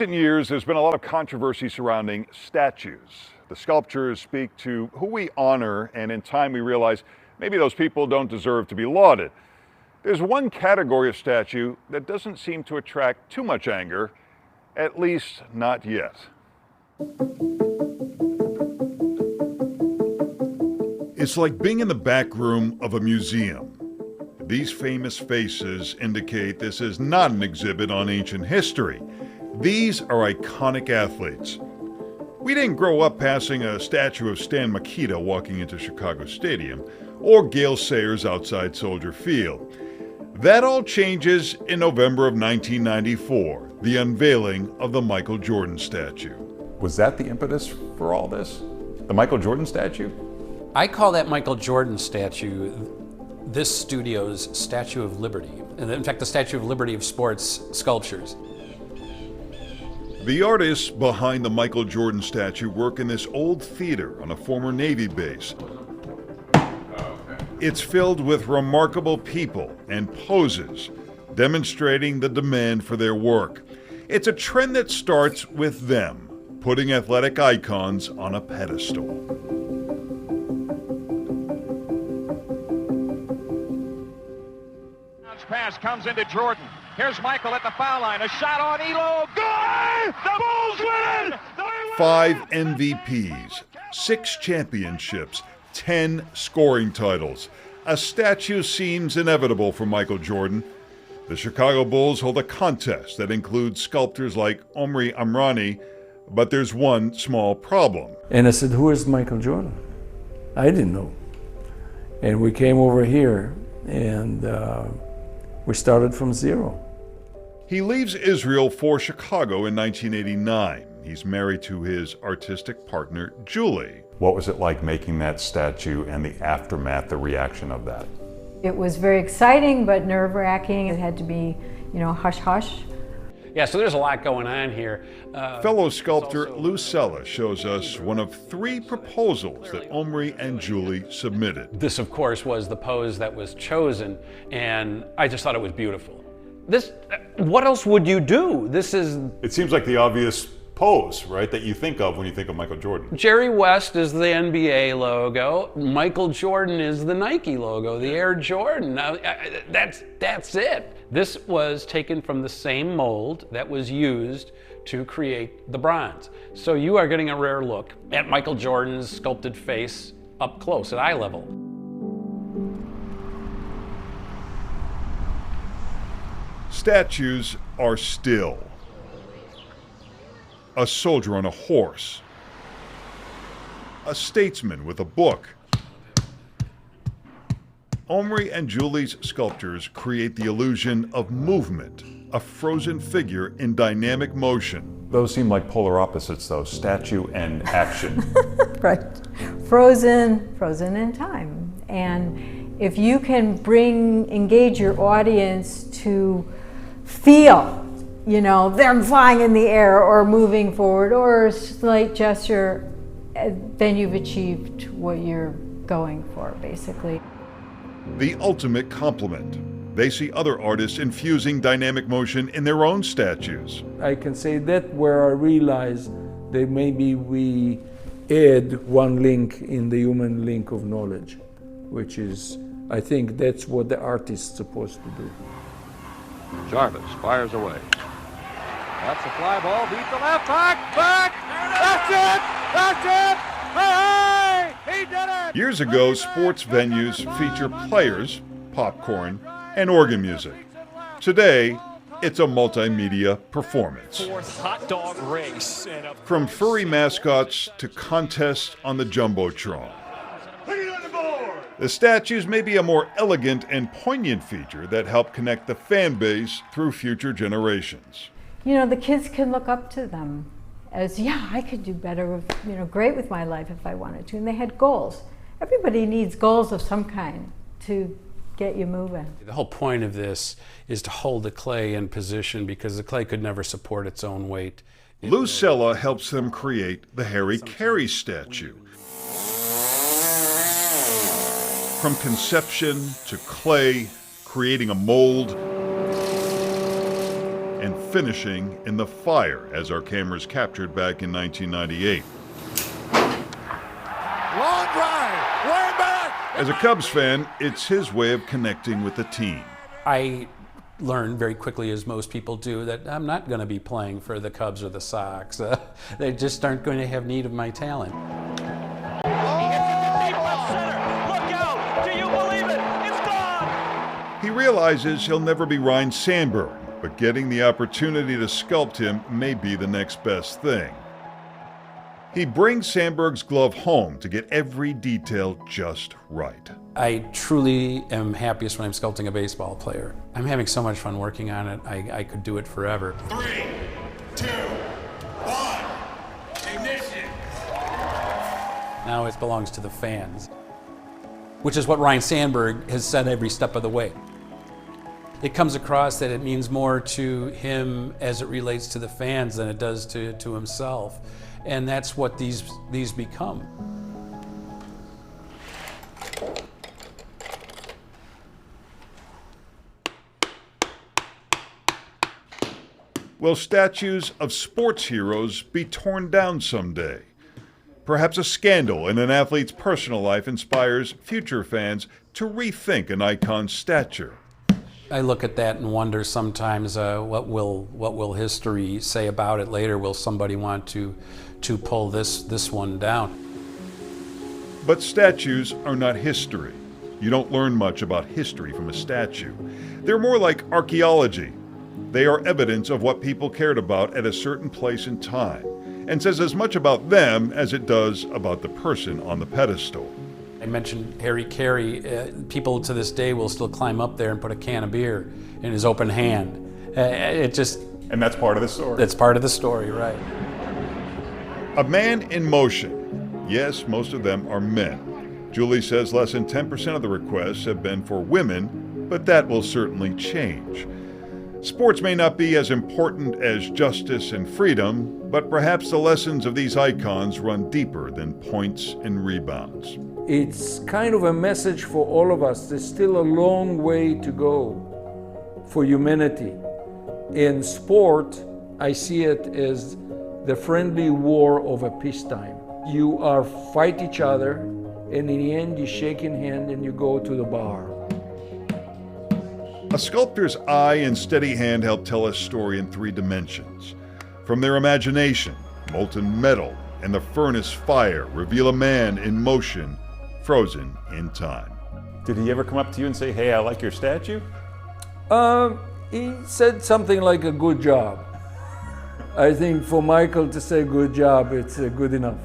In years, there's been a lot of controversy surrounding statues. The sculptures speak to who we honor, and in time we realize maybe those people don't deserve to be lauded. There's one category of statue that doesn't seem to attract too much anger, at least not yet. It's like being in the back room of a museum. These famous faces indicate this is not an exhibit on ancient history. These are iconic athletes. We didn't grow up passing a statue of Stan Mikita walking into Chicago Stadium or Gale Sayers outside Soldier Field. That all changes in November of 1994, the unveiling of the Michael Jordan statue. Was that the impetus for all this? The Michael Jordan statue? I call that Michael Jordan statue this studio's Statue of Liberty. And in fact, the Statue of Liberty of sports sculptures. The artists behind the Michael Jordan statue work in this old theater on a former Navy base. It's filled with remarkable people and poses, demonstrating the demand for their work. It's a trend that starts with them, putting athletic icons on a pedestal. Pass comes into Jordan. Here's Michael at the foul line. A shot on Elo. Good! The Bulls win it! 5 MVPs, 6 championships, 10 scoring titles. A statue seems inevitable for Michael Jordan. The Chicago Bulls hold a contest that includes sculptors like Omri Amrani, but there's one small problem. And I said, who is Michael Jordan? I didn't know. And we came over here and we started from zero. He leaves Israel for Chicago in 1989. He's married to his artistic partner, Julie. What was it like making that statue and the aftermath, the reaction of that? It was very exciting, but nerve-wracking. It had to be, hush-hush. Yeah, so there's a lot going on here. Fellow sculptor Lou Sella shows us one of 3 proposals that Omri and Julie submitted. This, of course, was the pose that was chosen, and I just thought it was beautiful. What else would you do? It seems like the obvious pose, right, that you think of when you think of Michael Jordan. Jerry West is the NBA logo. Michael Jordan is the Nike logo, the Air Jordan. Now, that's it. This was taken from the same mold that was used to create the bronze. So you are getting a rare look at Michael Jordan's sculpted face up close at eye level. Statues are still. A soldier on a horse. A statesman with a book. Omri and Julie's sculptures create the illusion of movement, a frozen figure in dynamic motion. Those seem like polar opposites, though, statue and action. Right. Frozen in time. And if you can engage your audience to feel, them flying in the air or moving forward or a slight gesture, then you've achieved what you're going for, basically. The ultimate compliment. They see other artists infusing dynamic motion in their own statues. I can say that where I realized that maybe we add one link in the human link of knowledge, which is, I think that's what the artist's supposed to do. Jarvis fires away. That's a fly ball. Beat the left. Back. That's it. Hey! He did it! Years ago, sports venues feature players, popcorn, and organ music. Today, it's a multimedia performance. Hot dog race. From furry mascots to contests on the Jumbotron. The statues may be a more elegant and poignant feature that help connect the fan base through future generations. The kids can look up to them as, I could do better, great with my life if I wanted to. And they had goals. Everybody needs goals of some kind to get you moving. The whole point of this is to hold the clay in position because the clay could never support its own weight. Lou Sella helps them create the Harry Carey statue. From conception to clay, creating a mold, and finishing in the fire, as our cameras captured back in 1998. Long drive, way back. As a Cubs fan, it's his way of connecting with the team. I learned very quickly, as most people do, that I'm not going to be playing for the Cubs or the Sox. They just aren't going to have need of my talent. He realizes he'll never be Ryne Sandberg, but getting the opportunity to sculpt him may be the next best thing. He brings Sandberg's glove home to get every detail just right. I truly am happiest when I'm sculpting a baseball player. I'm having so much fun working on it, I could do it forever. 3, 2, 1, ignition. Now it belongs to the fans, which is what Ryne Sandberg has said every step of the way. It comes across that it means more to him as it relates to the fans than it does to himself. And that's what these become. Will statues of sports heroes be torn down someday? Perhaps a scandal in an athlete's personal life inspires future fans to rethink an icon's stature. I look at that and wonder sometimes what will history say about it later? Will somebody want to pull this one down? But statues are not history. You don't learn much about history from a statue. They're more like archaeology. They are evidence of what people cared about at a certain place in time, and says as much about them as it does about the person on the pedestal. I mentioned Harry Carey. People to this day will still climb up there and put a can of beer in his open hand. And that's part of the story. That's part of the story, right? A man in motion. Yes, most of them are men. Julie says less than 10% of the requests have been for women, but that will certainly change. Sports may not be as important as justice and freedom, but perhaps the lessons of these icons run deeper than points and rebounds. It's kind of a message for all of us. There's still a long way to go for humanity. In sport, I see it as the friendly war of a peacetime. You are fight each other, and in the end you shake in hand and you go to the bar. A sculptor's eye and steady hand help tell a story in 3 dimensions. From their imagination, molten metal and the furnace fire reveal a man in motion, frozen in time. Did he ever come up to you and say, "Hey, I like your statue"? He said something like a good job. I think for Michael to say good job, it's good enough.